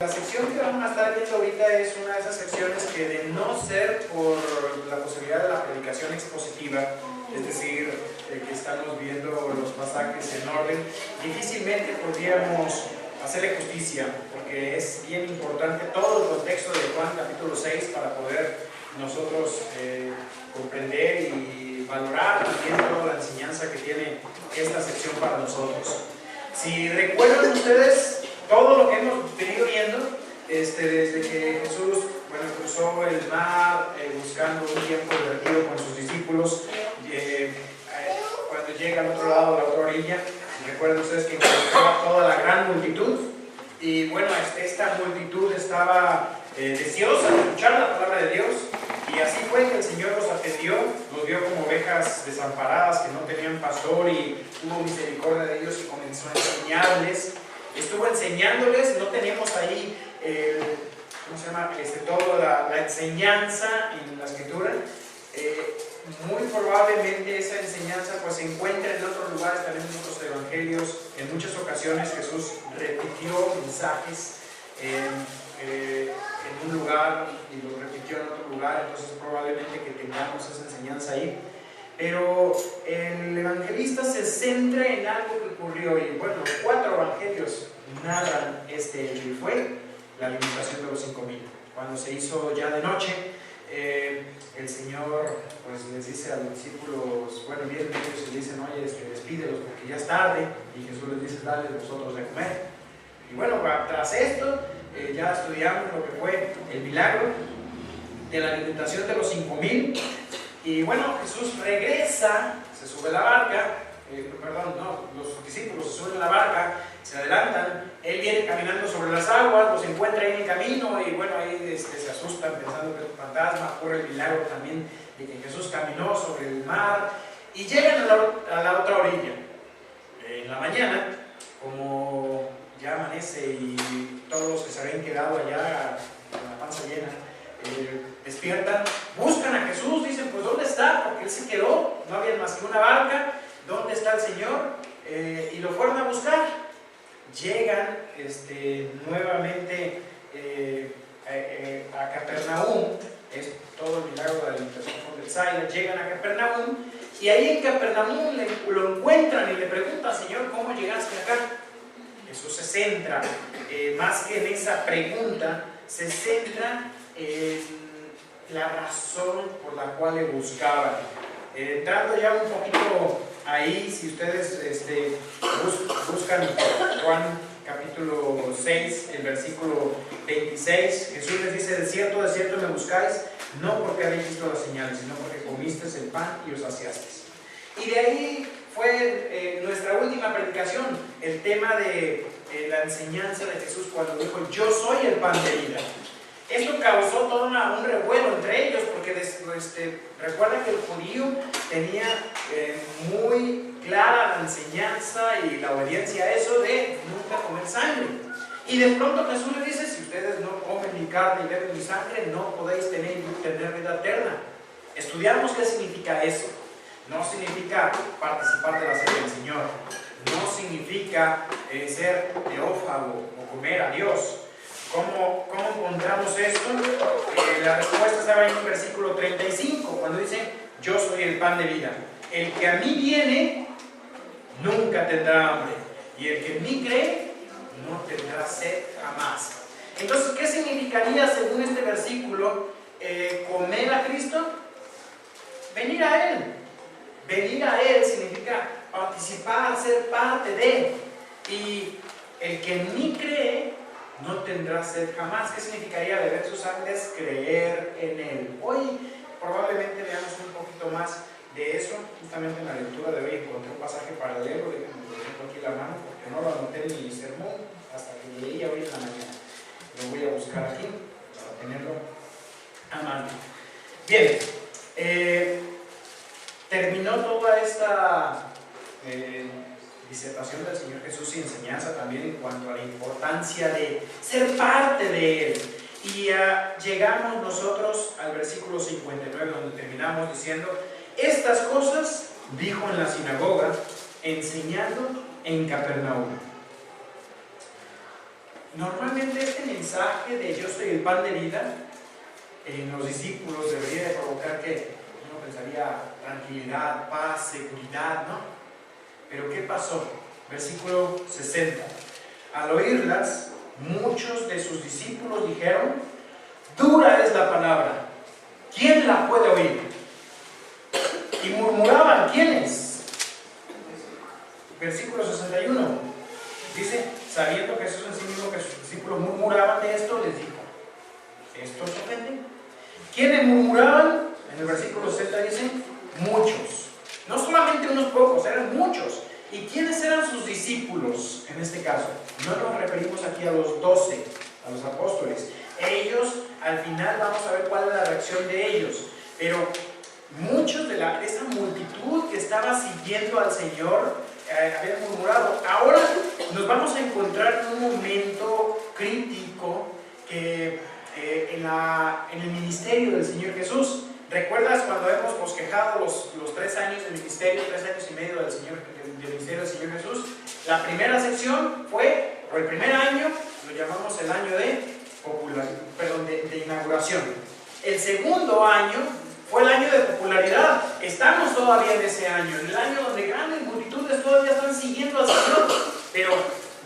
La sección que vamos a estar viendo ahorita es una de esas secciones que, de no ser por la posibilidad de la predicación expositiva, es decir, que estamos viendo los pasajes en orden, difícilmente podríamos hacerle justicia, porque es bien importante todo el contexto de Juan capítulo 6 para poder nosotros comprender y valorar también toda la enseñanza que tiene esta sección para nosotros. Si recuerdan ustedes todo lo que hemos venido viendo desde que Jesús cruzó el mar buscando un tiempo divertido con sus discípulos, cuando llega al otro lado, a la otra orilla, recuerden ustedes que encontró a toda la gran multitud, y bueno, esta multitud estaba deseosa de escuchar la palabra de Dios, y así fue que el Señor los atendió, los vio como ovejas desamparadas que no tenían pastor, y tuvo misericordia de ellos y comenzó a enseñarles. Estuvo enseñándoles, no tenemos ahí toda la enseñanza en la escritura. Muy probablemente esa enseñanza pues se encuentra en otros lugares, también en otros evangelios. En muchas ocasiones Jesús repitió mensajes en un lugar y lo repitió en otro lugar, entonces probablemente que tengamos esa enseñanza ahí. Pero el evangelista se centra en algo que ocurrió, y bueno, 4 evangelios narran este hecho, y fue la alimentación de los 5,000. Cuando se hizo ya de noche, el Señor pues les dice a los discípulos, vienen ellos y dicen, oye, despídelos porque ya es tarde, y Jesús les dice, dale vosotros de comer. Y bueno, tras esto, ya estudiamos lo que fue el milagro de la alimentación de los 5,000. Y bueno, Jesús regresa, se sube a la barca, los discípulos se suben a la barca, se adelantan, él viene caminando sobre las aguas, los encuentra ahí en el camino, y bueno, ahí se asustan pensando que es un fantasma. Ocurre el milagro también de que Jesús caminó sobre el mar, y llegan a la otra orilla. En la mañana, como ya amanece y todos los que se habían quedado allá con la panza llena, despiertan, buscan a Jesús, dicen, pues ¿dónde está? Porque él se quedó, no había más que una barca, ¿dónde está el Señor? Y lo fueron a buscar. Llegan nuevamente a Capernaum, es todo el milagro de la alimentación con Betsaida. Llegan a Capernaum, y ahí en Capernaum lo encuentran y le preguntan, Señor, ¿cómo llegaste acá? Jesús se centra, más que en esa pregunta, se centra en la razón por la cual le buscaban. Entrando ya un poquito ahí, si ustedes buscan Juan capítulo 6, el versículo 26, Jesús les dice, de cierto me buscáis, no porque habéis visto las señales, sino porque comisteis el pan y os saciasteis. Y de ahí fue nuestra última predicación, el tema de la enseñanza de Jesús cuando dijo, yo soy el pan de vida. Esto causó todo un revuelo entre ellos, porque recuerda que el judío tenía muy clara la enseñanza y la obediencia a eso de nunca comer sangre. Y de pronto Jesús les dice, si ustedes no comen mi carne y beben mi sangre, no podéis tener vida eterna. Estudiamos qué significa eso. No significa participar de la cena del Señor. No significa ser teófago o comer a Dios. ¿Cómo encontramos esto? La respuesta estaba en el versículo 35, cuando dice, yo soy el pan de vida. El que a mí viene, nunca tendrá hambre. Y el que en mí cree, no tendrá sed jamás. Entonces, ¿qué significaría según este versículo comer a Cristo? Venir a Él. Venir a Él significa participar, ser parte de Él. Y el que en mí cree, no tendrá sed jamás. ¿Qué significaría beber su sangre? Es creer en Él. Hoy probablemente veamos un poquito más de eso. Justamente en la lectura de hoy encontré un pasaje paralelo, déjenme poner aquí la mano porque no lo anoté en mi sermón hasta que leí hoy en la mañana. Lo voy a buscar aquí para tenerlo a mano. Bien, terminó toda esta disertación del Señor Jesús y enseñanza también en cuanto a la importancia de ser parte de Él. Y llegamos nosotros al versículo 59, donde terminamos diciendo, estas cosas dijo en la sinagoga, enseñando en Capernaum. normalmente este mensaje de yo soy el pan de vida en los discípulos debería de provocar que uno pensaría tranquilidad, paz, seguridad, ¿no? Pero ¿qué pasó? Versículo 60. Al oírlas, muchos de sus discípulos dijeron: dura es la palabra, ¿quién la puede oír? Y murmuraban, ¿quiénes? Versículo 61. Dice, sabiendo Jesús en sí mismo que sus discípulos murmuraban de esto, les dijo: ¿esto os ofende? ¿Quiénes murmuraban? En el versículo 60 dice: muchos. No solamente unos pocos, eran muchos. ¿Y quiénes eran sus discípulos en este caso? No nos referimos aquí a los 12, a los apóstoles. Ellos, al final vamos a ver cuál es la reacción de ellos. Pero muchos de esa multitud que estaba siguiendo al Señor habían murmurado. Ahora nos vamos a encontrar en un momento crítico que, en el ministerio del Señor Jesús. ¿Recuerdas cuando hemos bosquejado los 3 años de ministerio, 3 años y medio del ministerio del Señor Jesús? La primera sección fue, o el primer año, lo llamamos el año de inauguración. El segundo año fue el año de popularidad. Estamos todavía en ese año, en el año donde grandes multitudes todavía están siguiendo al Señor, pero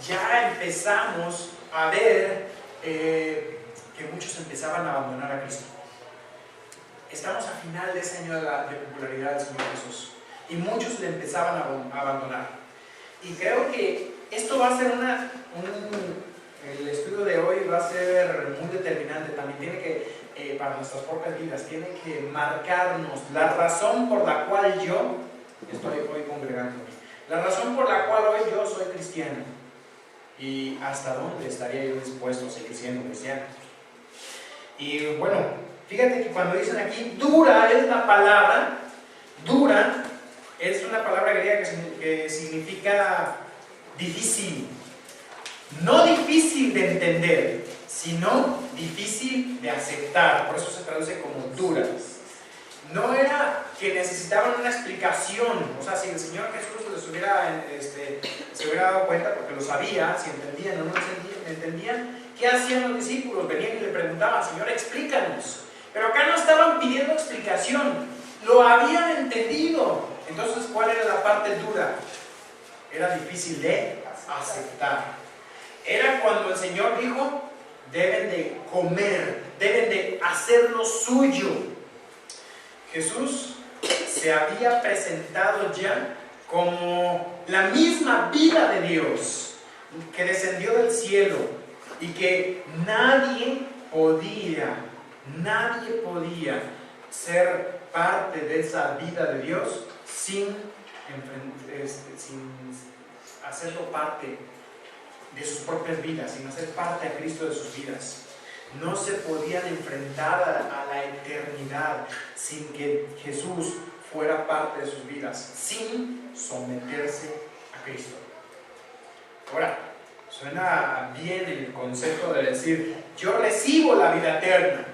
ya empezamos a ver que muchos empezaban a abandonar a Cristo. Estamos al final de ese año de popularidad del Señor Jesús y muchos le empezaban a abandonar. Y creo que esto va a ser el estudio de hoy va a ser muy determinante. También tiene que, para nuestras propias vidas, tiene que marcarnos la razón por la cual yo estoy hoy congregándome, la razón por la cual hoy yo soy cristiano y hasta dónde estaría yo dispuesto a seguir siendo cristiano. Y bueno, fíjate que cuando dicen aquí, dura es la palabra, dura es una palabra griega que significa difícil. No difícil de entender, sino difícil de aceptar. Por eso se traduce como duras. No era que necesitaban una explicación. O sea, si el Señor Jesús se hubiera dado cuenta, porque lo sabía, si entendían o no entendían, ¿qué hacían los discípulos? Venían y le preguntaban: Señor, explícanos. Pero acá no estaban pidiendo explicación, lo habían entendido. Entonces, ¿cuál era la parte dura? Era difícil de aceptar. Era cuando el Señor dijo: deben de comer, deben de hacerlo suyo. Jesús se había presentado ya como la misma vida de Dios, que descendió del cielo y que nadie podía ser parte de esa vida de Dios sin hacerlo parte de sus propias vidas, sin hacer parte a Cristo de sus vidas. No se podían enfrentar a la eternidad sin que Jesús fuera parte de sus vidas, sin someterse a Cristo. Ahora, suena bien el concepto de decir: yo recibo la vida eterna.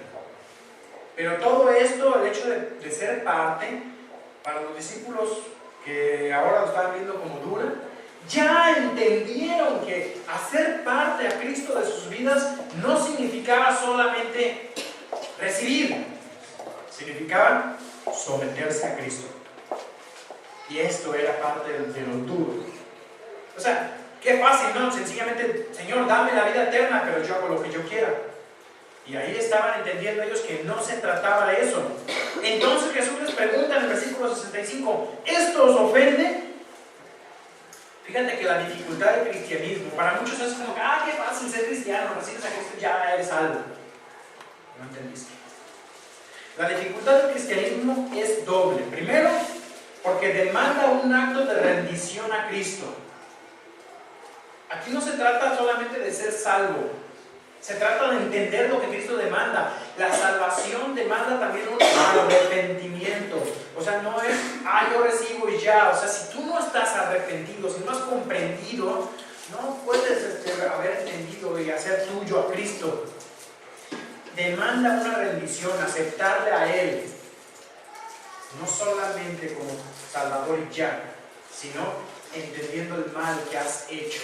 Pero todo esto, el hecho de ser parte, para los discípulos que ahora lo estaban viendo como dura, ya entendieron que hacer parte a Cristo de sus vidas no significaba solamente recibir, significaba someterse a Cristo. Y esto era parte de lo duro. O sea, qué fácil, ¿no? Sencillamente: Señor, dame la vida eterna, pero yo hago lo que yo quiera. Y ahí estaban entendiendo ellos que no se trataba de eso. Entonces Jesús les pregunta en el versículo 65: ¿esto os ofende? Fíjate que la dificultad del cristianismo, para muchos es como: qué fácil ser cristiano, recibes a Cristo y ya eres salvo. No entendiste. La dificultad del cristianismo es doble. Primero, porque demanda un acto de rendición a Cristo. Aquí no se trata solamente de ser salvo, se trata de entender lo que Cristo demanda. La salvación demanda también un arrepentimiento. O sea, no es: yo recibo y ya. O sea, si tú no estás arrepentido, si no has comprendido, no puedes haber entendido y hacer tuyo a Cristo. Demanda una rendición, aceptarle a Él, no solamente como Salvador y ya, sino entendiendo el mal que has hecho.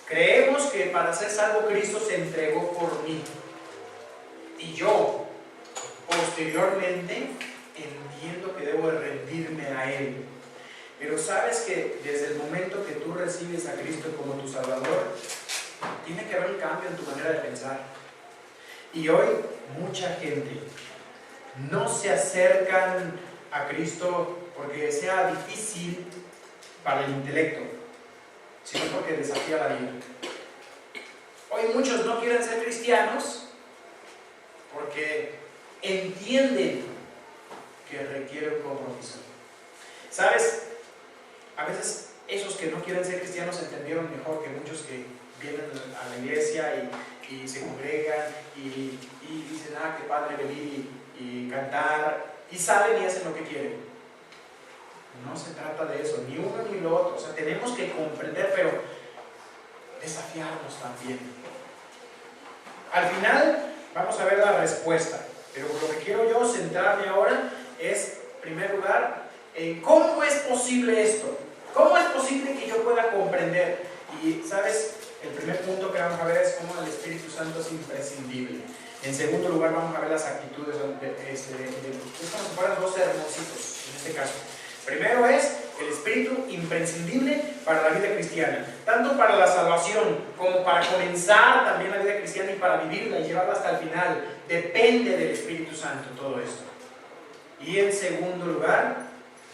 Creemos que para ser salvo Cristo se entregó por mí. Y yo, posteriormente, entiendo que debo de rendirme a Él. Pero sabes que desde el momento que tú recibes a Cristo como tu Salvador, tiene que haber un cambio en tu manera de pensar. Y hoy mucha gente no se acercan a Cristo porque sea difícil para el intelecto, sino porque desafía la vida. Hoy muchos no quieren ser cristianos porque entienden que requiere un compromiso. ¿Sabes? A veces esos que no quieren ser cristianos entendieron mejor que muchos que vienen a la iglesia y se congregan y dicen, qué padre venir y cantar, y salen y hacen lo que quieren. No se trata de eso, ni uno ni lo otro. O sea, tenemos que comprender, pero desafiarnos también. Al final vamos a ver la respuesta, pero lo que quiero yo centrarme ahora es, en primer lugar, en cómo es posible esto. ¿Cómo es posible que yo pueda comprender? Y, ¿sabes? El primer punto que vamos a ver es cómo el Espíritu Santo es imprescindible. En segundo lugar, vamos a ver las actitudes es como si fueran dos hermositos, en este caso. Primero es el Espíritu imprescindible para la vida cristiana, tanto para la salvación como para comenzar también la vida cristiana y para vivirla y llevarla hasta el final. Depende del Espíritu Santo todo esto. Y en segundo lugar,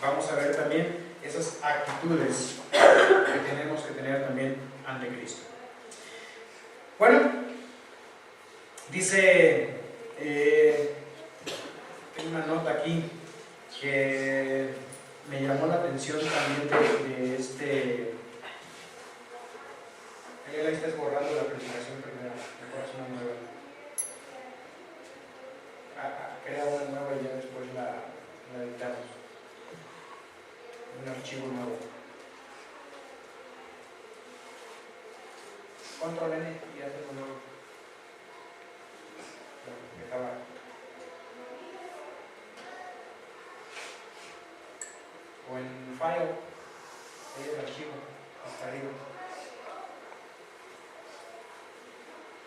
vamos a ver también esas actitudes que tenemos que tener también ante Cristo. Bueno, dice, tengo una nota aquí que me llamó la atención también de este. Ahí estás borrando la presentación primero, mejor es una nueva. Crea una nueva y ya después la editamos. Un archivo nuevo. Control N y hacer un nuevo. Acaba. O en File, ahí el archivo, hasta arriba.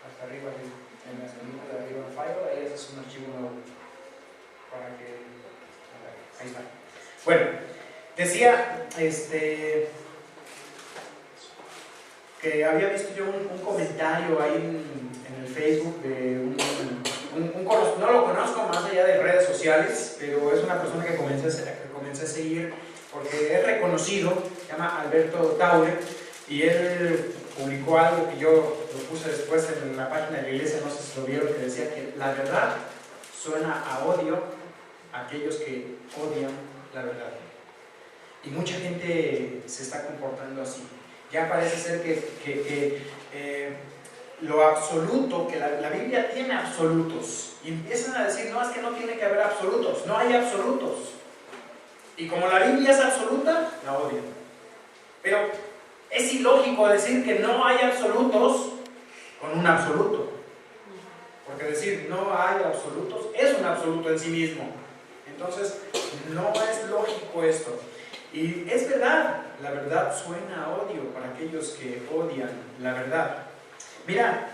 Hasta arriba, en la esquinita de arriba en File, ahí es un archivo nuevo. Para que. Ahí está. Bueno, decía que había visto yo un comentario ahí en el Facebook de no lo conozco más allá de redes sociales, pero es una persona que comencé a seguir porque es reconocido, se llama Alberto Taure, y él publicó algo que yo lo puse después en la página de la iglesia, no sé si lo vieron, que decía que la verdad suena a odio a aquellos que odian la verdad. Y mucha gente se está comportando así. Ya parece ser que lo absoluto, que la Biblia tiene absolutos, y empiezan a decir, no, es que no tiene que haber absolutos, no hay absolutos. Y como la Biblia es absoluta, la odian. Pero es ilógico decir que no hay absolutos con un absoluto. Porque decir no hay absolutos es un absoluto en sí mismo. Entonces, no es lógico esto. Y es verdad, la verdad suena a odio para aquellos que odian la verdad. Mira,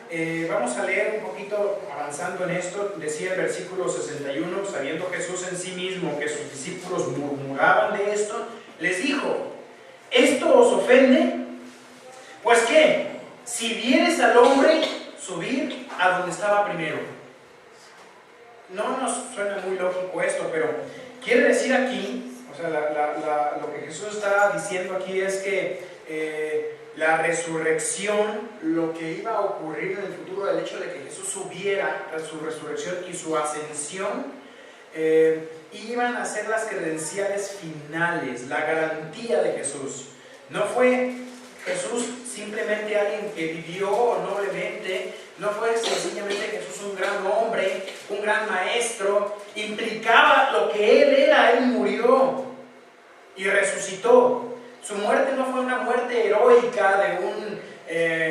vamos a leer un poquito avanzando en esto. Decía el versículo 61, sabiendo Jesús en sí mismo que sus discípulos murmuraban de esto, les dijo, ¿esto os ofende? Pues ¿qué? Si vieres al hombre subir a donde estaba primero. No nos suena muy lógico esto, pero quiere decir aquí, o sea, lo que Jesús está diciendo aquí es que la resurrección, lo que iba a ocurrir en el futuro, el hecho de que Jesús subiera, su resurrección y su ascensión, iban a ser las credenciales finales, la garantía de Jesús. No fue Jesús simplemente alguien que vivió noblemente, no fue sencillamente Jesús un gran hombre, un gran maestro, implicaba lo que Él era. Él murió y resucitó. Su muerte no fue una muerte heroica de un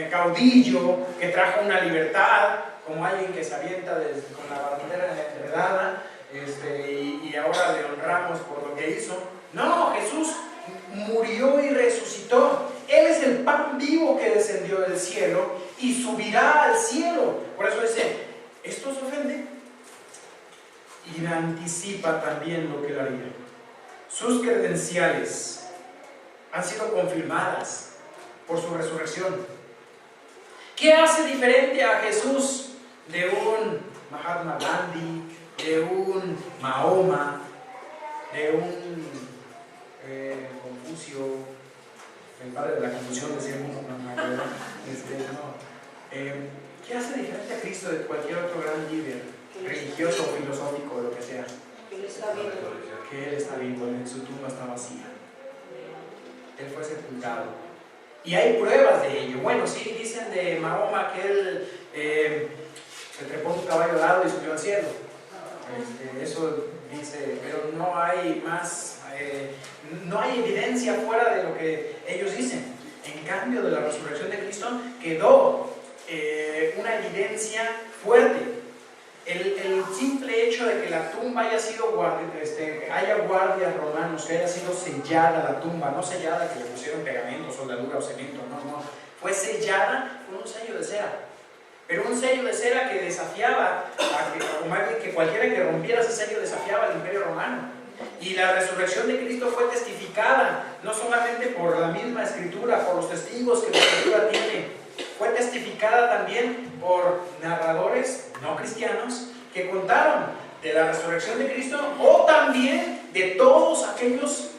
caudillo que trajo una libertad, como alguien que se avienta con la bandera enredada y ahora le honramos por lo que hizo. No, Jesús murió y resucitó. Él es el pan vivo que descendió del cielo y subirá al cielo. Por eso dice, ¿esto os ofende? Y anticipa también lo que él haría. Sus credenciales han sido confirmadas por su resurrección. ¿Qué hace diferente a Jesús de un Mahatma Gandhi, de un Mahoma, de un Confucio, el padre de la confusión, decíamos? ¿Qué hace diferente a Cristo de cualquier otro gran líder religioso o filosófico, lo que sea? Que Él está vivo. Que Él está vivo, su tumba está vacía. Él fue sepultado. Y hay pruebas de ello. Bueno, sí, dicen de Mahoma que él se trepó en un caballo alado y subió al cielo. Eso dice, pero no hay más, no hay evidencia fuera de lo que ellos dicen. En cambio, de la resurrección de Cristo quedó una evidencia fuerte. El simple hecho de que la tumba haya sido haya guardias romanos, que haya sido sellada la tumba, no sellada que le pusieron pegamento, soldadura o cemento, no, fue sellada con un sello de cera, pero un sello de cera que desafiaba o más bien que cualquiera que rompiera ese sello desafiaba al Imperio Romano. Y la resurrección de Cristo fue testificada no solamente por la misma Escritura, por los testigos que la Escritura tiene, fue testificada también por narradores no cristianos que contaron de la resurrección de Cristo, o también de todos aquellos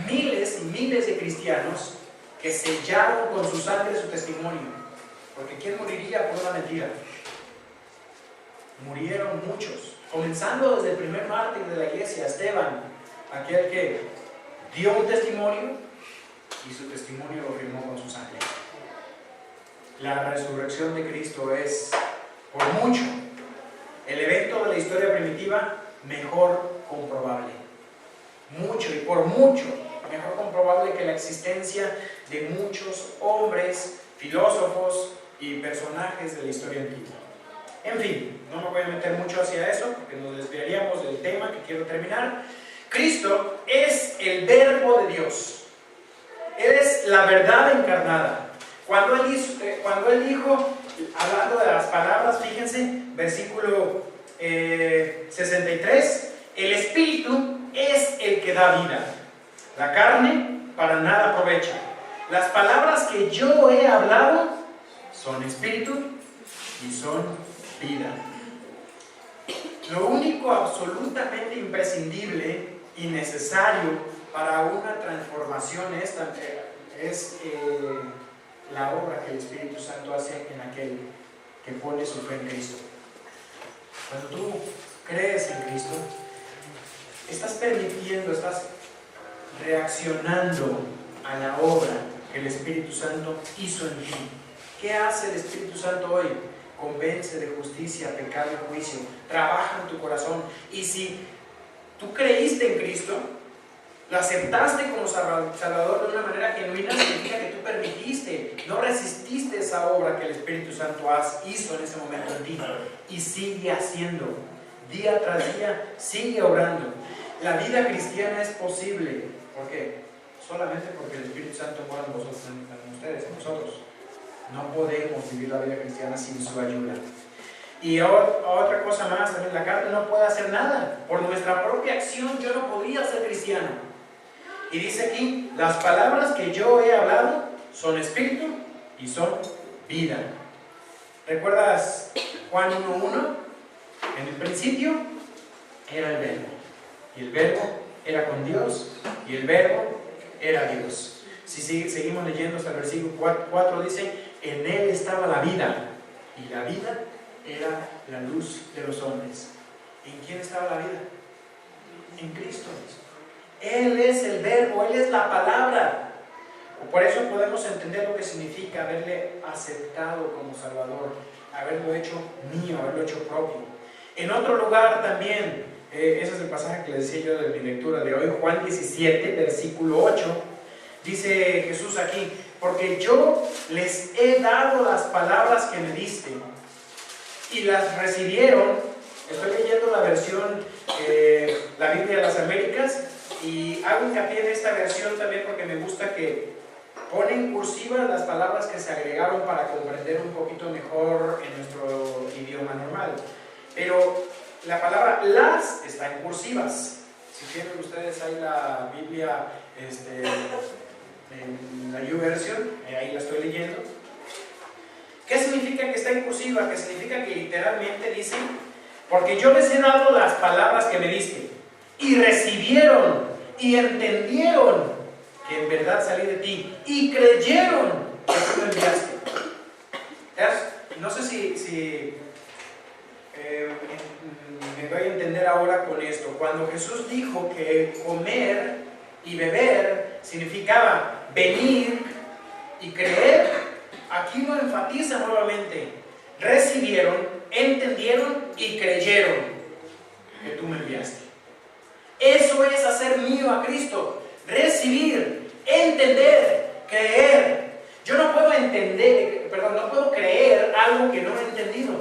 miles y miles de cristianos que sellaron con su sangre su testimonio. Porque ¿quién moriría por una mentira? Murieron muchos, comenzando desde el primer mártir de la iglesia, Esteban, aquel que dio un testimonio y su testimonio lo firmó con su sangre. La resurrección de Cristo es, por mucho, el evento de la historia primitiva mejor comprobable. Mucho y por mucho mejor comprobable que la existencia de muchos hombres, filósofos y personajes de la historia antigua. En fin, no me voy a meter mucho hacia eso porque nos desviaríamos del tema que quiero terminar. Cristo es el Verbo de Dios. Él es la verdad encarnada. Cuando él dijo, hablando de las palabras, fíjense, versículo 63, el Espíritu es el que da vida, la carne para nada aprovecha. Las palabras que yo he hablado son Espíritu y son vida. Lo único absolutamente imprescindible y necesario para una transformación es la obra que el Espíritu Santo hace en aquel que pone su fe en Cristo. Cuando tú crees en Cristo, estás permitiendo, estás reaccionando a la obra que el Espíritu Santo hizo en ti. ¿Qué hace el Espíritu Santo hoy? Convence de justicia, pecado y juicio. Trabaja en tu corazón. Y si tú creíste en Cristo, lo aceptaste como Salvador de una manera genuina, significa que tú permitiste, no resististe esa obra que el Espíritu Santo hizo en ese momento en ti, y sigue haciendo, día tras día, sigue obrando. La vida cristiana es posible. ¿Por qué? Solamente porque el Espíritu Santo mora en vosotros, en ustedes, en nosotros. No podemos vivir la vida cristiana sin su ayuda. Y otra cosa más, también la carne no puede hacer nada. Por nuestra propia acción yo no podría ser cristiano. Y dice aquí, las palabras que yo he hablado son espíritu y son vida. ¿Recuerdas Juan 1:1? En el principio era el Verbo, y el Verbo era con Dios, y el Verbo era Dios. Si seguimos leyendo hasta el versículo 4, dice, en Él estaba la vida, y la vida era la luz de los hombres. ¿En quién estaba la vida? En Cristo. Él es el Verbo, Él es la palabra. Por eso podemos entender lo que significa haberle aceptado como Salvador, haberlo hecho mío, haberlo hecho propio. En otro lugar también, ese es el pasaje que les decía yo de mi lectura de hoy, Juan 17, versículo 8, dice Jesús aquí, porque yo les he dado las palabras que me diste y las recibieron. Estoy leyendo la versión, la Biblia de las Américas, y hago hincapié en esta versión también porque me gusta que pone en cursivas las palabras que se agregaron para comprender un poquito mejor en nuestro idioma normal. Pero la palabra las está en cursivas. Si tienen ustedes ahí la Biblia en la YouVersion, ahí la estoy leyendo. ¿Qué significa que está en cursiva? Que significa que literalmente dice: porque yo les he dado las palabras que me diste, y recibieron y entendieron que en verdad salí de ti, y creyeron que tú me enviaste. No sé si me doy a entender ahora con esto. Cuando Jesús dijo que comer y beber significaba venir y creer, aquí lo enfatiza nuevamente: recibieron, entendieron y creyeron que tú me enviaste. Eso es hacer mío a Cristo: recibir, entender, creer. Yo no puedo no puedo creer algo que no he entendido.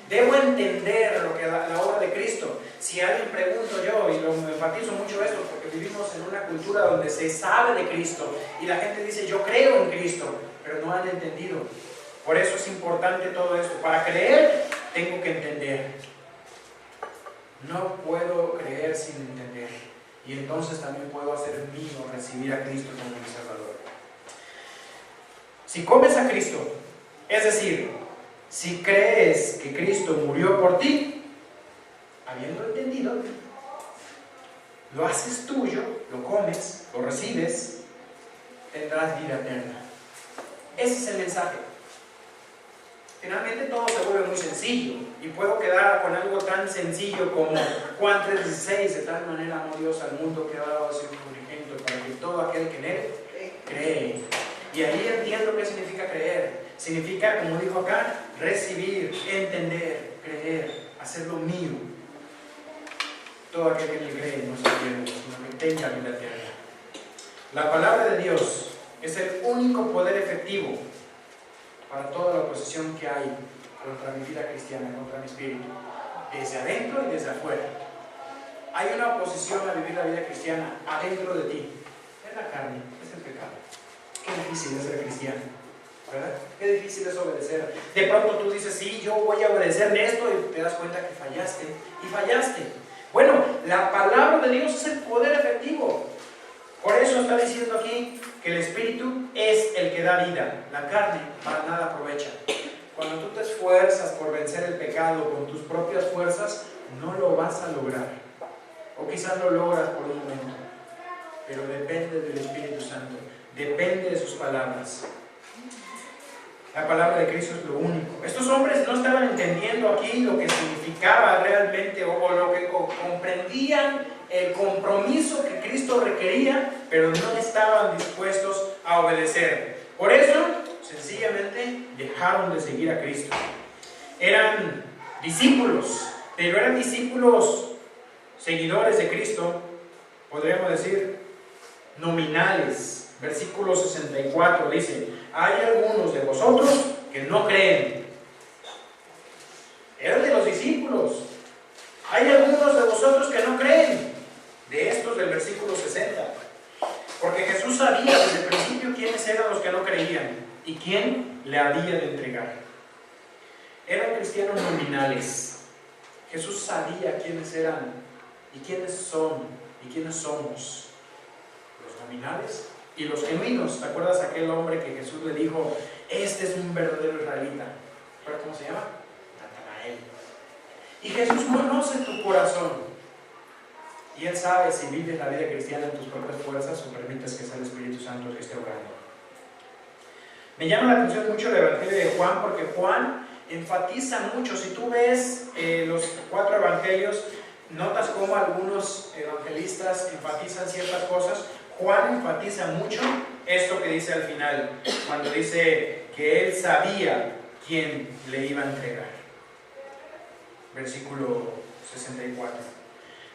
Debo entender lo que la obra de Cristo. Si alguien, pregunto yo, y lo enfatizo mucho esto porque vivimos en una cultura donde se sabe de Cristo y la gente dice: yo creo en Cristo, pero no han entendido. Por eso es importante todo esto. Para creer, tengo que entender. No puedo creer sin entender. Y entonces también puedo hacer mío recibir a Cristo como mi Salvador. Si comes a Cristo, es decir, si crees que Cristo murió por ti, habiendo entendido, lo haces tuyo, lo comes, lo recibes, tendrás vida eterna. Ese es el mensaje. Finalmente todo se vuelve muy sencillo y puedo quedar con algo tan sencillo como Juan 3:16: de tal manera amó Dios al mundo que ha dado a su unigénito para que todo aquel que en él cree. Y ahí entiendo qué significa creer. Significa, como dijo acá, recibir, entender, creer, hacerlo mío. Todo aquel que en él cree no se pierde, sino que tenga vida eterna. La palabra de Dios es el único poder efectivo para toda la oposición que hay contra mi vida cristiana, contra mi espíritu, desde adentro y desde afuera. Hay una oposición a vivir la vida cristiana adentro de ti. Es la carne, es el pecado. Qué difícil es ser cristiano, ¿verdad? Qué difícil es obedecer. De pronto tú dices: sí, yo voy a obedecer en esto, y te das cuenta que fallaste, y fallaste. Bueno, la palabra de Dios es el poder efectivo. Por eso está diciendo aquí que el Espíritu es el que da vida. La carne para nada aprovecha. Cuando tú te esfuerzas por vencer el pecado con tus propias fuerzas, no lo vas a lograr. O quizás lo logras por un momento, pero depende del Espíritu Santo, depende de sus palabras. La palabra de Cristo es lo único. Estos hombres no estaban entendiendo aquí lo que significaba realmente, o comprendían el compromiso que Cristo requería, pero no estaban dispuestos a obedecer. Por eso, sencillamente, dejaron de seguir a Cristo. Eran discípulos, pero eran discípulos seguidores de Cristo, podríamos decir, nominales. Versículo 64 dice: hay algunos de vosotros que no creen. Eran de los discípulos. Hay algunos de vosotros que no creen. De estos del versículo 60. Porque Jesús sabía desde el principio quiénes eran los que no creían y quién le había de entregar. Eran cristianos nominales. Jesús sabía quiénes eran y quiénes son y quiénes somos. Los nominales y los genuinos. ¿Te acuerdas aquel hombre que Jesús le dijo: este es un verdadero israelita? ¿Pero cómo se llama? Natanael. Y Jesús conoce tu corazón. Y Él sabe si vives la vida cristiana en tus propias fuerzas o permites que sea el Espíritu Santo el que esté obrando. Me llama la atención mucho el Evangelio de Juan, porque Juan enfatiza mucho. Si tú ves los 4 evangelios, notas cómo algunos evangelistas enfatizan ciertas cosas. Juan enfatiza mucho esto que dice al final, cuando dice que él sabía quién le iba a entregar. Versículo 64.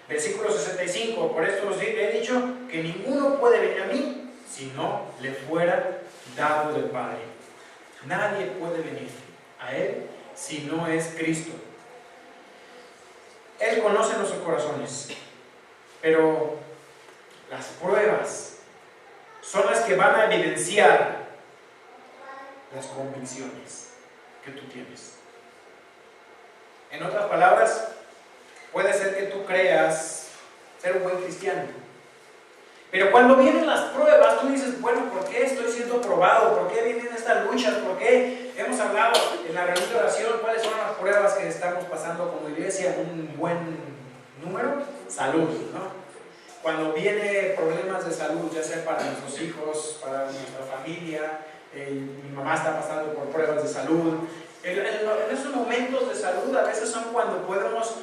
Versículo 65. Por esto os he dicho que ninguno puede venir a mí si no le fuera dado del Padre. Nadie puede venir a Él si no es Cristo. Él conoce nuestros corazones, pero las pruebas son las que van a evidenciar las convicciones que tú tienes. En otras palabras, puede ser que tú creas ser un buen cristiano, pero cuando vienen las pruebas, tú dices, bueno, ¿por qué estoy siendo probado? ¿Por qué vienen estas luchas? ¿Por qué hemos hablado en la reunión de oración? ¿Cuáles son las pruebas que estamos pasando como iglesia? Un buen número, salud, ¿no? Cuando viene problemas de salud, ya sea para nuestros hijos, para nuestra familia, mi mamá está pasando por pruebas de salud. En esos momentos de salud a veces son cuando podemos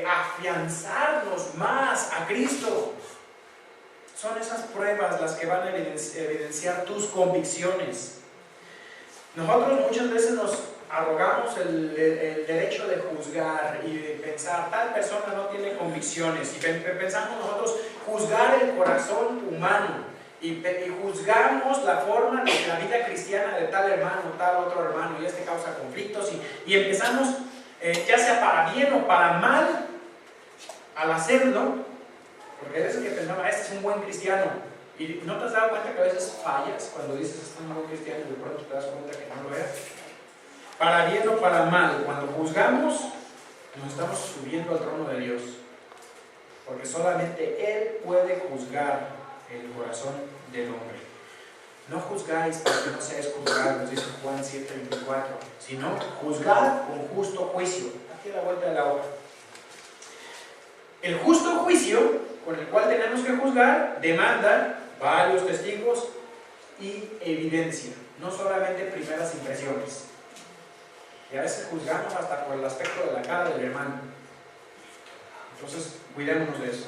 afianzarnos más a Cristo. Son esas pruebas las que van a evidenciar tus convicciones. Nosotros muchas veces nos arrogamos el derecho de juzgar y de pensar, tal persona no tiene convicciones, y pensamos nosotros juzgar el corazón humano y juzgamos la forma de la vida cristiana de tal hermano, tal otro hermano, y causa conflictos, y empezamos, ya sea para bien o para mal, al hacerlo, porque a veces que pensamos, este es un buen cristiano, y no te has dado cuenta que a veces fallas cuando dices, este es un buen cristiano, y de pronto te das cuenta que no lo es. Para bien o para mal, cuando juzgamos, nos estamos subiendo al trono de Dios, porque solamente Él puede juzgar el corazón del hombre. No juzgáis para que no seáis juzgados, dice Juan 7:24, sino juzgad con justo juicio. Aquí a la vuelta de la hoja. El justo juicio con el cual tenemos que juzgar demanda varios testigos y evidencia, no solamente primeras impresiones. Y a veces juzgamos hasta por el aspecto de la cara del hermano. Entonces, cuidémonos de eso.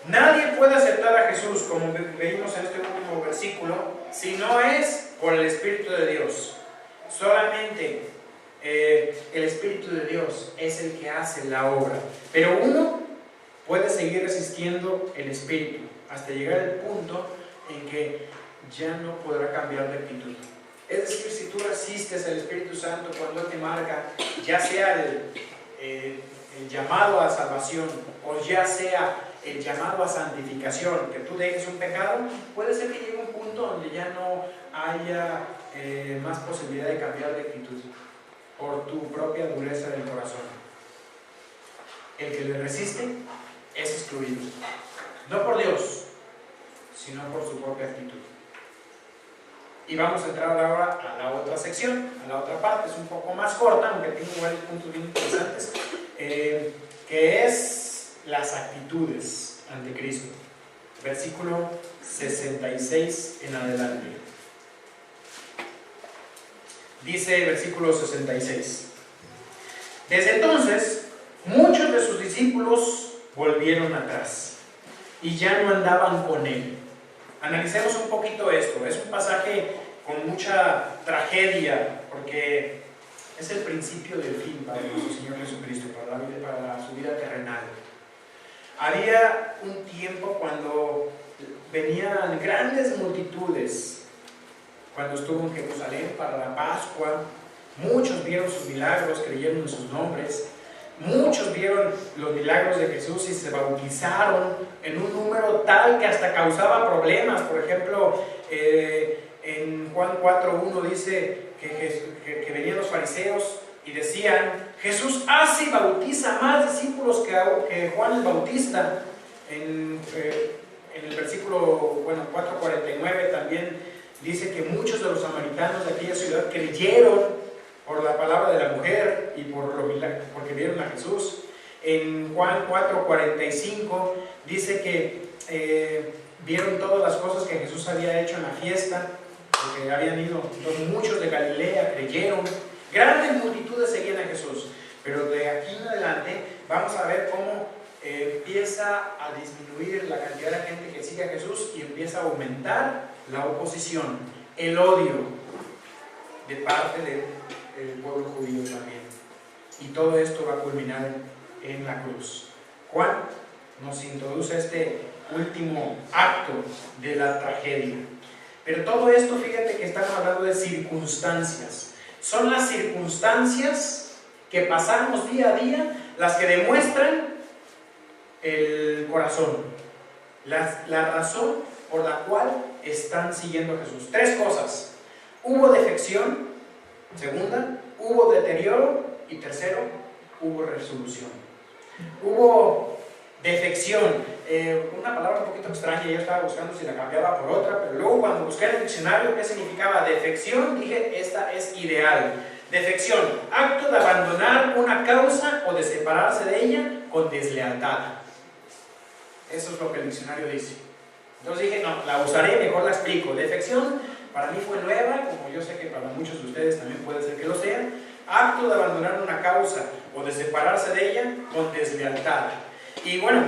Nadie puede aceptar a Jesús, como veímos en este último versículo, si no es por el Espíritu de Dios. Solamente el Espíritu de Dios es el que hace la obra. Pero uno puede seguir resistiendo el Espíritu hasta llegar al punto en que ya no podrá cambiar de actitud. Es decir, si tú resistes al Espíritu Santo cuando Él te marca, ya sea el llamado a salvación o ya sea el llamado a santificación, que tú dejes un pecado, puede ser que llegue un punto donde ya no haya más posibilidad de cambiar de actitud por tu propia dureza del corazón. El que le resiste es excluido, no por Dios, sino por su propia actitud. Y vamos a entrar ahora a la otra sección, a la otra parte, es un poco más corta, aunque tiene varios puntos bien interesantes, que es las actitudes ante Cristo. Versículo 66 en adelante. Dice el versículo 66. Desde entonces, muchos de sus discípulos volvieron atrás y ya no andaban con Él. Analicemos un poquito esto. Es un pasaje con mucha tragedia, porque es el principio del fin para nuestro Señor Jesucristo, para su vida terrenal. Había un tiempo cuando venían grandes multitudes, cuando estuvo en Jerusalén para la Pascua. Muchos vieron sus milagros, creyeron en sus nombres. Muchos vieron los milagros de Jesús y se bautizaron en un número tal que hasta causaba problemas. Por ejemplo, en Juan 4:1 dice que venían los fariseos y decían: Jesús hace y bautiza más discípulos que Juan el Bautista. En el versículo 4:49 también dice que muchos de los samaritanos de aquella ciudad creyeron por la palabra de la mujer y porque vieron a Jesús. En Juan 4:45 dice que vieron todas las cosas que Jesús había hecho en la fiesta, porque habían ido. Entonces muchos de Galilea creyeron. Grandes multitudes seguían a Jesús. Pero de aquí en adelante vamos a ver cómo empieza a disminuir la cantidad de gente que sigue a Jesús y empieza a aumentar la oposición, el odio de parte del pueblo judío también. Y todo esto va a culminar en la cruz. Juan nos introduce este último acto de la tragedia. Pero todo esto, fíjate que estamos hablando de circunstancias. Son las circunstancias que pasamos día a día las que demuestran el corazón, la razón por la cual están siguiendo a Jesús. Tres cosas. hubo defección. Segunda, hubo deterioro. Y tercero, hubo resolución. Hubo defección. Una palabra un poquito extraña, yo estaba buscando si la cambiaba por otra, pero luego cuando busqué en el diccionario qué significaba defección, dije, esta es ideal. Defección, acto de abandonar una causa o de separarse de ella con deslealtad. Eso es lo que el diccionario dice. Entonces dije, no, la usaré, mejor la explico. Defección para mí fue nueva, como yo sé que para muchos de ustedes también puede ser que lo sea. Acto de abandonar una causa o de separarse de ella con deslealtad. Y bueno,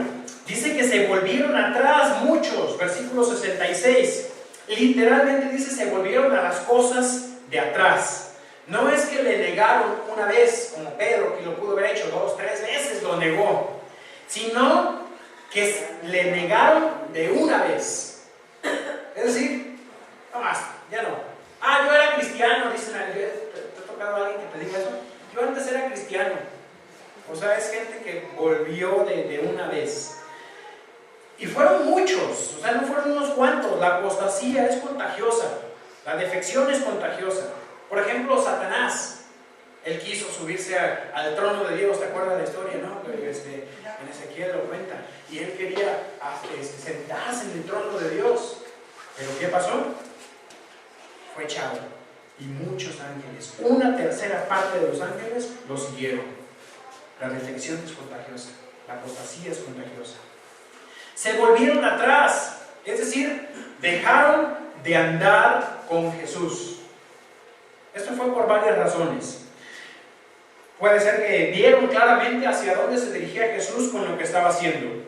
dice que se volvieron atrás muchos, versículo 66. Literalmente dice, se volvieron a las cosas de atrás. No es que le negaron una vez, como Pedro, que lo pudo haber hecho 2, 3 veces, lo negó, sino que le negaron de una vez. Es decir, no más, ya no. Ah, yo era cristiano, dicen, ¿te ha tocado a alguien que te diga eso? Yo antes era cristiano. O sea, es gente que volvió de una vez. Y fueron muchos, o sea, no fueron unos cuantos. La apostasía es contagiosa, la defección es contagiosa. Por ejemplo, Satanás, él quiso subirse al trono de Dios, ¿te acuerdas de la historia, no? En Ezequiel lo cuenta. Y él quería sentarse en el trono de Dios. ¿Pero qué pasó? Fue echado. Y muchos ángeles, una tercera parte de los ángeles, lo siguieron. La defección es contagiosa, la apostasía es contagiosa. Se volvieron atrás, es decir, dejaron de andar con Jesús. Esto fue por varias razones. Puede ser que vieron claramente hacia dónde se dirigía Jesús con lo que estaba haciendo.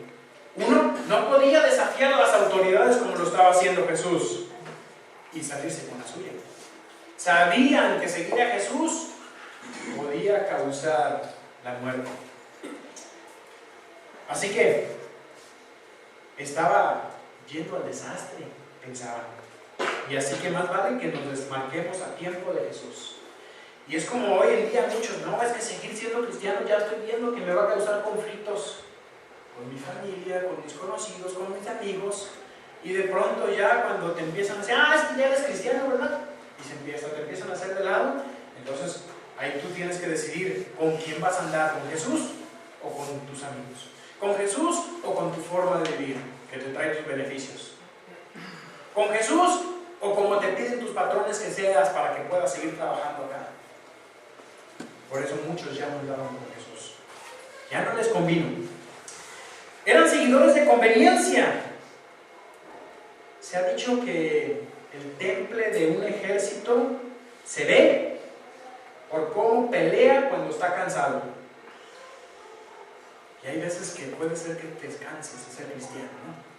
Uno, no podía desafiar a las autoridades como lo estaba haciendo Jesús y salirse con la suya. Sabían que seguir a Jesús podía causar la muerte. Así que estaba yendo al desastre, pensaban. Y así que más vale que nos desmarquemos a tiempo de Jesús. Y es como hoy en día muchos, no, es que seguir siendo cristiano ya estoy viendo que me va a causar conflictos con mi familia, con mis conocidos, con mis amigos. Y de pronto ya cuando te empiezan a decir, es que ya eres cristiano, ¿verdad? Y te empiezan a hacer de lado, entonces ahí tú tienes que decidir con quién vas a andar, con Jesús o con tus amigos. Con Jesús o con tu forma de vivir, que te trae tus beneficios. Con Jesús o como te piden tus patrones que seas para que puedas seguir trabajando acá. Por eso muchos ya no andaban con Jesús. Ya no les convino. Eran seguidores de conveniencia. Se ha dicho que el temple de un ejército se ve por cómo pelea cuando está cansado. Y hay veces que puede ser que te canses de ser cristiano, ¿no?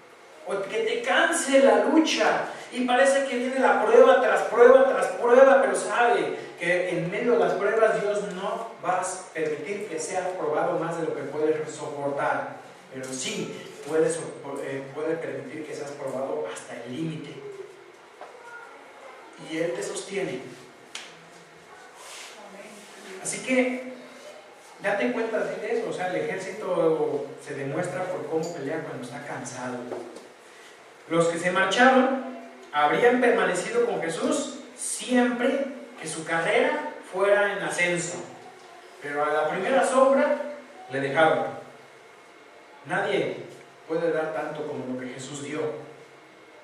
O que te canse la lucha y parece que viene la prueba tras prueba tras prueba, pero sabe que en medio de las pruebas Dios no va a permitir que seas probado más de lo que puedes soportar, pero sí puede permitir que seas probado hasta el límite y Él te sostiene. Así que date cuenta de eso, o sea, el ejército se demuestra por cómo pelea cuando está cansado. Los que se marcharon habrían permanecido con Jesús siempre que su carrera fuera en ascenso, pero a la primera sombra le dejaron. Nadie puede dar tanto como lo que Jesús dio,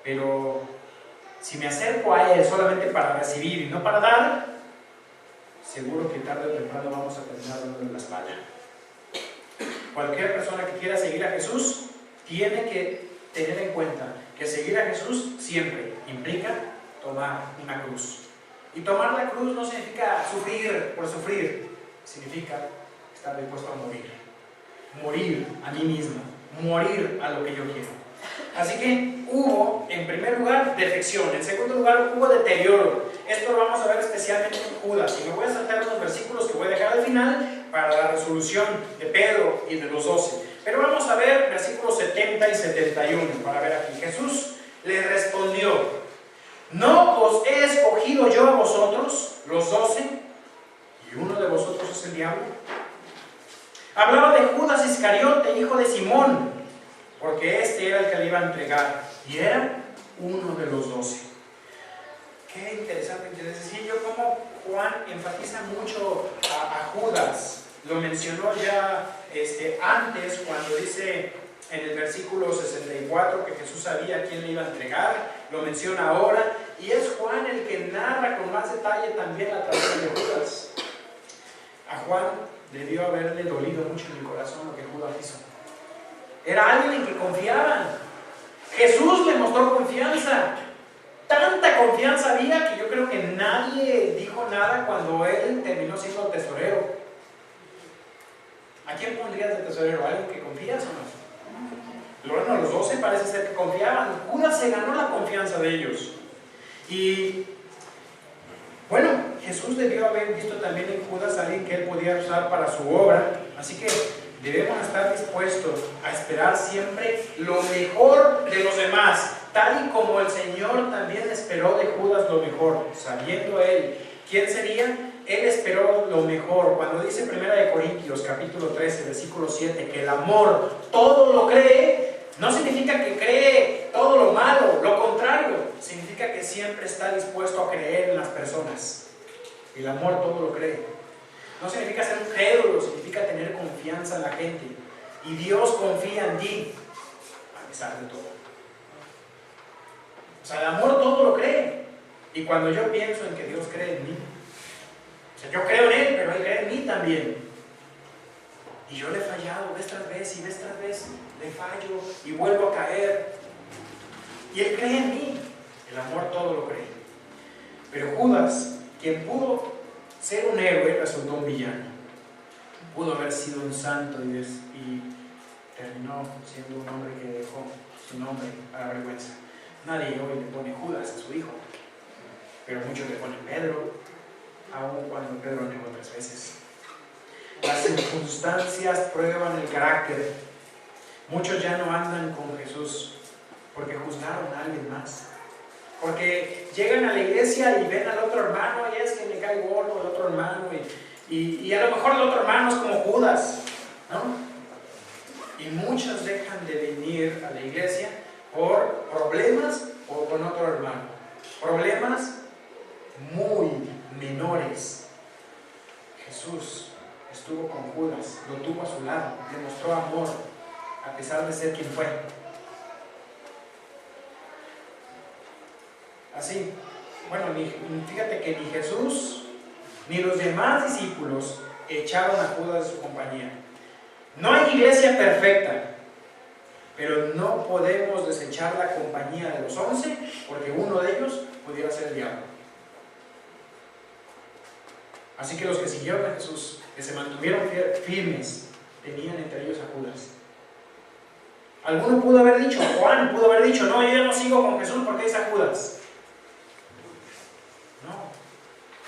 pero si me acerco a Él solamente para recibir y no para dar, seguro que tarde o temprano vamos a terminar dándole la espalda. Cualquier persona que quiera seguir a Jesús tiene que tener en cuenta que seguir a Jesús siempre implica tomar una cruz. Y tomar la cruz no significa sufrir por sufrir, significa estar dispuesto a morir. Morir a mí mismo, morir a lo que yo quiero. Así que hubo, en primer lugar, defección. En segundo lugar, hubo deterioro. Esto lo vamos a ver especialmente en Judas. Y me voy a saltar unos versículos que voy a dejar al final para la resolución de Pedro y de los 12. Pero vamos a ver versículos 70 y 71 para ver aquí. Jesús les respondió: ¿no os he escogido yo a vosotros, los 12, y uno de vosotros es el diablo? Hablaba de Judas Iscariote, hijo de Simón, porque este era el que le iba a entregar, y era uno de los 12. Qué interesante. Les decía yo cómo Juan enfatiza mucho a Judas. Lo mencionó ya antes cuando dice en el versículo 64 que Jesús sabía a quién le iba a entregar. Lo menciona ahora. Y es Juan el que narra con más detalle también la traición de Judas. A Juan debió haberle dolido mucho en el corazón lo que Judas hizo. Era alguien en que confiaban. Jesús le mostró confianza. Tanta confianza había que yo creo que nadie dijo nada cuando él terminó siendo tesorero. ¿A quién pondrías de tesorero? ¿A alguien que confías o no? Bueno, los 12 parece ser que confiaban. Judas se ganó la confianza de ellos. Y bueno, Jesús debió haber visto también en Judas a alguien que él podía usar para su obra. Así que debemos estar dispuestos a esperar siempre lo mejor de los demás, tal y como el Señor también esperó de Judas lo mejor, sabiendo él quién sería. Él esperó lo mejor. Cuando dice 1 Corintios capítulo 13 versículo 7 que el amor todo lo cree, no significa que cree todo lo malo, lo contrario, significa que siempre está dispuesto a creer en las personas. El amor todo lo cree. No significa ser un crédulo, significa tener confianza en la gente. Y Dios confía en ti, a pesar de todo. O sea, el amor todo lo cree. Y cuando yo pienso en que Dios cree en mí, o sea, yo creo en Él, pero Él cree en mí también. Y yo le he fallado vez tras vez y vez tras vez, le fallo y vuelvo a caer. Y Él cree en mí. El amor todo lo cree. Pero Judas, quien pudo ser un héroe, resultó un villano. Pudo haber sido un santo y terminó siendo un hombre que dejó su nombre a la vergüenza. Nadie hoy le pone Judas a su hijo, pero muchos le ponen Pedro, aun cuando Pedro negó 3 veces. Las circunstancias prueban el carácter. Muchos ya no andan con Jesús porque juzgaron a alguien más. Porque llegan a la iglesia y ven al otro hermano, y es que me cae gordo el otro hermano, y a lo mejor el otro hermano es como Judas, ¿no? Y muchos dejan de venir a la iglesia por problemas o con otro hermano. Problemas muy menores. Jesús estuvo con Judas, lo tuvo a su lado, le mostró amor, a pesar de ser quien fue. Así, bueno, fíjate que ni Jesús ni los demás discípulos echaron a Judas de su compañía. No hay iglesia perfecta, pero no podemos desechar la compañía de los 11 porque uno de ellos pudiera ser el diablo. Así que los que siguieron a Jesús, que se mantuvieron firmes, tenían entre ellos a Judas. Alguno pudo haber dicho, Juan pudo haber dicho, no, yo ya no sigo con Jesús porque es a Judas.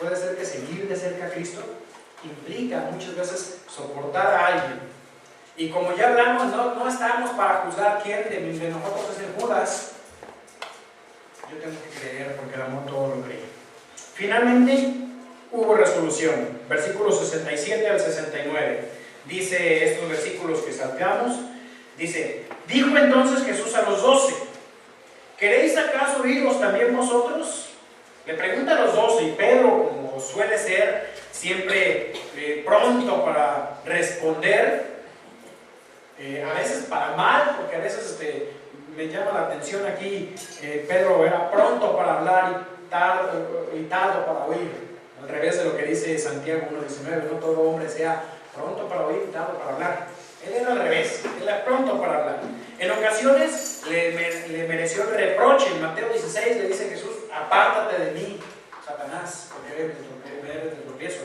Puede ser que seguir de cerca a Cristo implica muchas veces soportar a alguien. Y como ya hablamos, no estamos para juzgar quién de nosotros es el Judas. Yo tengo que creer porque el amor todo lo cree. Finalmente, hubo resolución. Versículos 67 al 69. Dice estos versículos que salteamos. Dice, dijo entonces Jesús a los 12, ¿queréis acaso iros también vosotros? Le pregunta a los 12 y Pedro, como suele ser, siempre pronto para responder, a veces para mal, porque a veces me llama la atención aquí, Pedro era pronto para hablar y tardo para oír, al revés de lo que dice Santiago 1:19, no todo hombre sea pronto para oír y tardo para hablar. Él era al revés, él era pronto para hablar. En ocasiones le mereció el reproche. En Mateo 16 le dice Jesús, apártate de mí, Satanás, porque eres de tropiezo.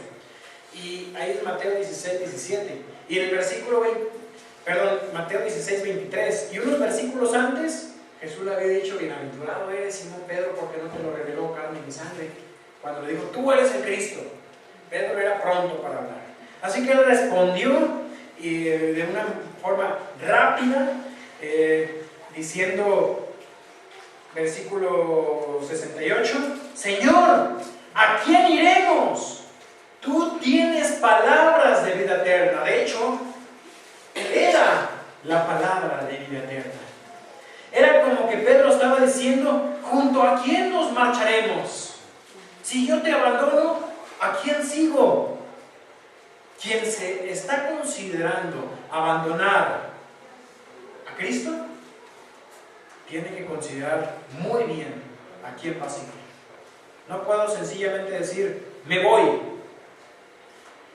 Y ahí es Mateo 16, 17. Y en el versículo Mateo 16, 23. Y unos versículos antes, Jesús le había dicho, bienaventurado eres, Simón Pedro, porque no te lo reveló carne ni sangre. Cuando le dijo, tú eres el Cristo. Pedro era pronto para hablar. Así que él respondió y de una forma rápida, diciendo, versículo 68, Señor, ¿a quién iremos? Tú tienes palabras de vida eterna. De hecho, Él era la palabra de vida eterna. Era como que Pedro estaba diciendo, ¿junto a quién nos marcharemos? Si yo te abandono, ¿a quién sigo? Quien se está considerando abandonar a Cristo, tiene que considerar muy bien a quién va a seguir. No puedo sencillamente decir, me voy.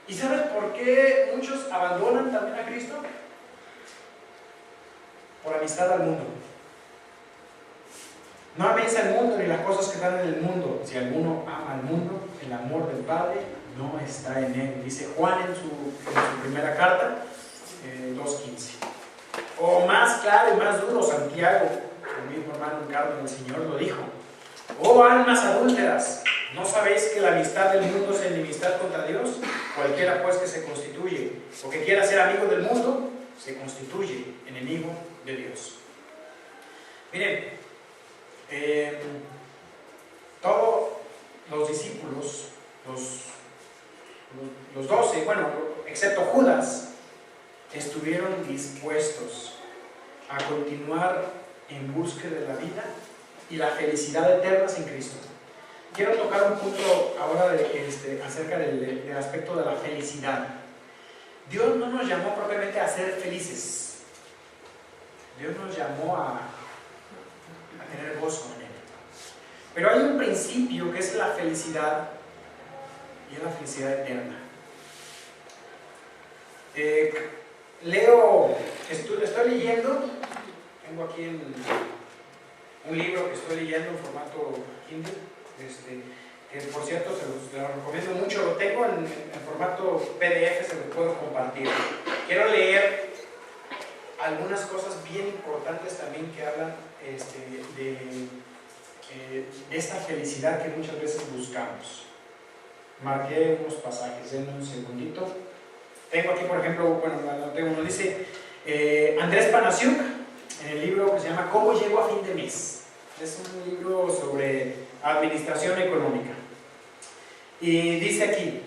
¿Y sabes por qué muchos abandonan también a Cristo? Por amistad al mundo. No améis al mundo ni las cosas que están en el mundo. Si alguno ama al mundo, el amor del Padre no está en él. Dice Juan en su primera carta, 2:15. O más claro y más duro, Santiago, el mismo hermano en carta del Señor, lo dijo. Oh almas adúlteras, ¿no sabéis que la amistad del mundo es enemistad contra Dios? Cualquiera pues que se constituye o que quiera ser amigo del mundo, se constituye enemigo de Dios. Miren, todos los discípulos, los 12, bueno, excepto Judas, estuvieron dispuestos a continuar en búsqueda de la vida y la felicidad eterna en Cristo. Quiero tocar un punto ahora acerca del aspecto de la felicidad. Dios no nos llamó propiamente a ser felices. Dios nos llamó a tener gozo en Él. Pero hay un principio que es la felicidad, y es la felicidad eterna. Estoy leyendo, tengo aquí un libro que estoy leyendo en formato Kindle, que por cierto se lo recomiendo mucho, lo tengo en formato PDF, se lo puedo compartir. Quiero leer algunas cosas bien importantes también que hablan de esta felicidad que muchas veces buscamos. Marqué unos pasajes, denme un segundito. Tengo aquí, por ejemplo, bueno, uno dice Andrés Panasiuk, en el libro que se llama ¿Cómo llego a fin de mes? Es un libro sobre administración económica. Y dice aquí,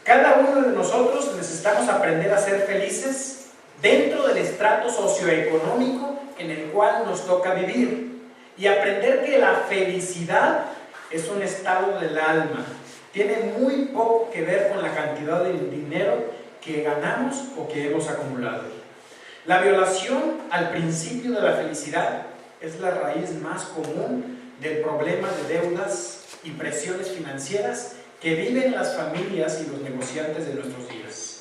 cada uno de nosotros necesitamos aprender a ser felices dentro del estrato socioeconómico en el cual nos toca vivir. Y aprender que la felicidad es un estado del alma. Tiene muy poco que ver con la cantidad de dinero que ganamos o que hemos acumulado. La violación al principio de la felicidad es la raíz más común del problema de deudas y presiones financieras que viven las familias y los negociantes de nuestros días.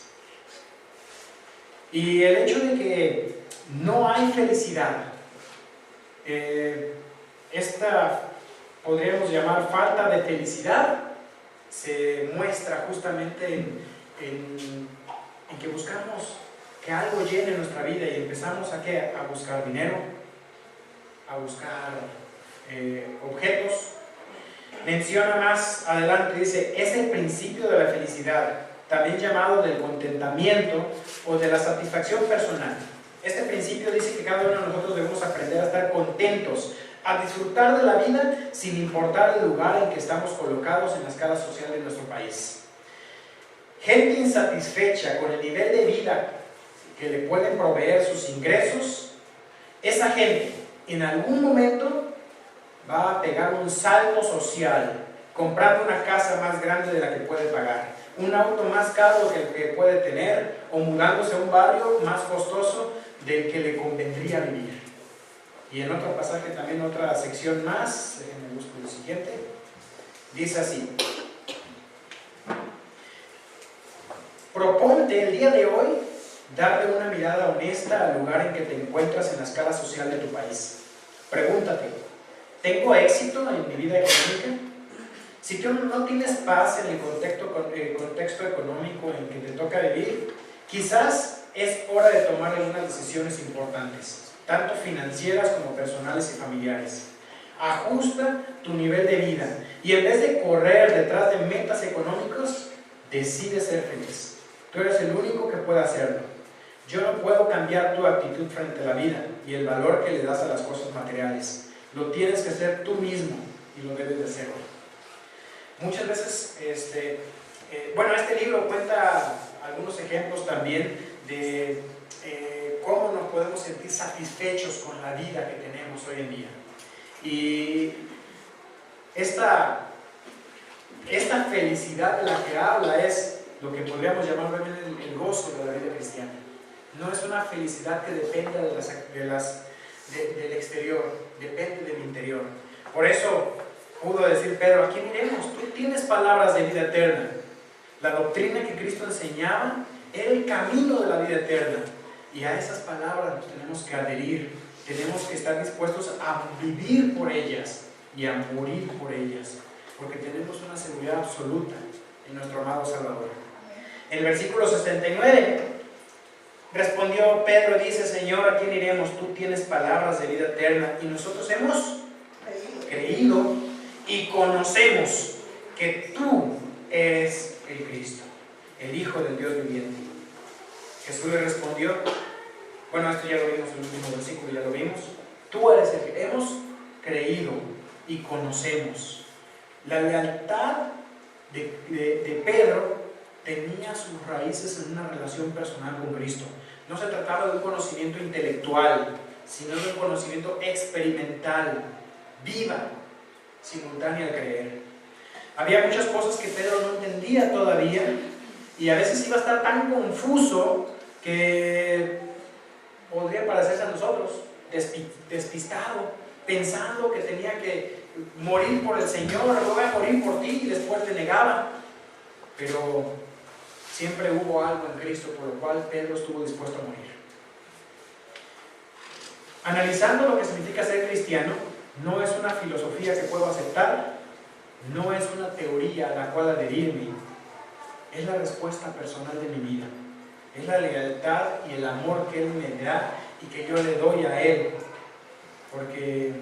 Y el hecho de que no hay felicidad, esta podríamos llamar falta de felicidad, se muestra justamente en que buscamos que algo llene nuestra vida y empezamos a buscar dinero, a buscar objetos. Menciona más adelante, dice, es el principio de la felicidad, también llamado del contentamiento o de la satisfacción personal. Este principio dice que cada uno de nosotros debemos aprender a estar contentos, a disfrutar de la vida sin importar el lugar en que estamos colocados en la escala social de nuestro país. Gente insatisfecha con el nivel de vida que le pueden proveer sus ingresos, esa gente en algún momento va a pegar un salto social, comprando una casa más grande de la que puede pagar, un auto más caro que el que puede tener, o mudándose a un barrio más costoso del que le convendría vivir. Y en otro pasaje también, otra sección más, déjenme buscar el siguiente, dice así: proponte el día de hoy darle una mirada honesta al lugar en que te encuentras en la escala social de tu país. Pregúntate, ¿tengo éxito en mi vida económica? Si tú no tienes paz en el contexto económico en que te toca vivir, quizás es hora de tomar algunas decisiones importantes, tanto financieras como personales y familiares. Ajusta tu nivel de vida y en vez de correr detrás de metas económicas, decide ser feliz. Tú eres el único que puede hacerlo. Yo no puedo cambiar tu actitud frente a la vida y el valor que le das a las cosas materiales. Lo tienes que hacer tú mismo y lo debes de hacerlo. Muchas veces, este libro cuenta algunos ejemplos también de cómo nos podemos sentir satisfechos con la vida que tenemos hoy en día. Y esta Esta felicidad de la que habla es lo que podríamos llamar el gozo de la vida cristiana. No es una felicidad que dependa del exterior, depende del interior. Por eso pudo decir Pedro: ¿a quién iremos? Tú tienes palabras de vida eterna. La doctrina que Cristo enseñaba era el camino de la vida eterna, y a esas palabras nos tenemos que adherir, tenemos que estar dispuestos a vivir por ellas y a morir por ellas, porque tenemos una seguridad absoluta en nuestro amado Salvador. En el versículo 69 respondió Pedro, dice: Señor, ¿a quién iremos? Tú tienes palabras de vida eterna, y nosotros hemos creído y conocemos que tú eres el Cristo, el Hijo del Dios viviente. Jesús le respondió, bueno, esto ya lo vimos en el último versículo, ya lo vimos: tú eres el que hemos creído y conocemos. La lealtad de Pedro tenía sus raíces en una relación personal con Cristo. No se trataba de un conocimiento intelectual, sino de un conocimiento experimental, viva, simultánea al creer. Había muchas cosas que Pedro no entendía todavía, y a veces iba a estar tan confuso que podría parecerse a nosotros, despistado, pensando que tenía que morir por el Señor: voy a morir por ti, y después te negaba. Pero siempre hubo algo en Cristo por lo cual Pedro estuvo dispuesto a morir. Analizando lo que significa ser cristiano, no es una filosofía que puedo aceptar, no es una teoría a la cual adherirme, es la respuesta personal de mi vida, es la lealtad y el amor que Él me da y que yo le doy a Él, porque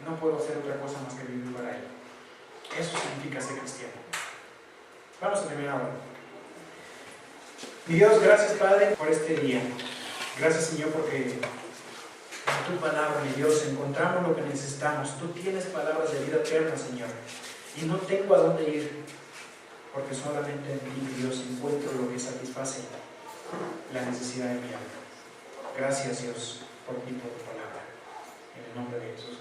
no puedo hacer otra cosa más que vivir para Él. Eso significa ser cristiano. Vamos a terminar ahora. Mi Dios, gracias Padre por este día. Gracias Señor porque en tu palabra, mi Dios, encontramos lo que necesitamos. Tú tienes palabras de vida eterna, Señor, y no tengo a dónde ir, porque solamente en ti, mi Dios, encuentro lo que satisface la necesidad de mi alma. Gracias Dios por ti, por tu palabra. En el nombre de Jesús.